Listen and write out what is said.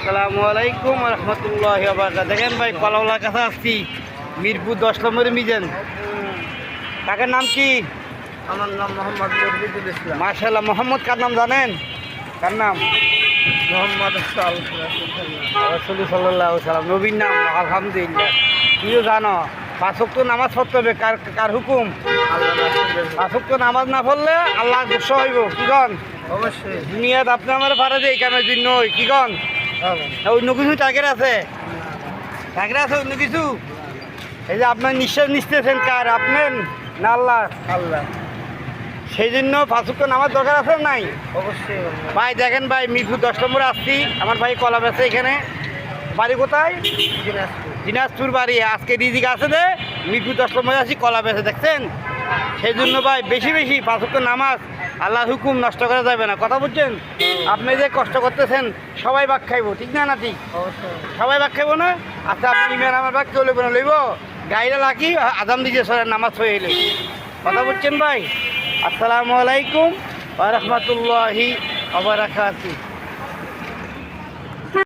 আসসালামু আলাইকুম রহমতুল্লাহ। দেখেন ভাই কলাওয়ালার কাছে আসছি, মিরপুর 10 নম্বরে মিজেন। কাকার নাম কি? আমার নাম মোহাম্মদ মফিদুল ইসলাম। মাশাআল্লাহ। মোহাম্মদ কার নাম জানেন? কার নাম? মোহাম্মদ রাসূল সাল্লাল্লাহু আলাইহি সাল্লাম নবীর নাম। আলহামদুলিল্লাহ। তুইও জানো 5 ওয়াক্ত নামাজ পড়তে হবে। কার হুকুম? আল্লাহ 5 ওয়াক্ত নামাজ না পড়লে আল্লাহ গুসা হইব। কি কন? অবশ্যই দুনিয়াতে আপনি আমার পারে যে এই কামের জন্য কি কন? অন্য কিছু টাকের আছে, টাকের আছে অন্য কিছু। এই যে আপনার নিঃশ্বাস নিচ্ছেন কার? আপনার না আল্লাহ? আল্লাহ। সেই জন্য 5 ওয়াক্ত নামাজ দরকার আছে নাই? অবশ্যই ভাই দেখেন ভাই, মিরপুর 10 নম্বরে আসছি। আমার ভাই কলা বেচে এখানে। বাড়ি কোথায়? দিনাজপুর বাড়ি। আজকে রিজিক আছে যে মিরপুর 10 নম্বরে আসি কলা বেচে, দেখছেন? সেই জন্য ভাই বেশি বেশি 5 ওয়াক্ত নামাজ, আল্লাহর হুকুম নষ্ট করা যাবে না। কথা বুঝছেন? আপনি যে কষ্ট করতেছেন সবাই ভাগ খাইবো, ঠিক না? না ঠিক? অবশ্যই সবাই ভাগ খাইবো না? আচ্ছা আপনি ইমেন আমার ভাগ কেউ লেবো না, লইব গাড়িটা লাকি আদাম দিছে সরের নামাজ হয়ে এলে। কথা বুঝছেন ভাই? আসসালামু আলাইকুম ওয়া রাহমাতুল্লাহি ওয়া বারাকাতুহু।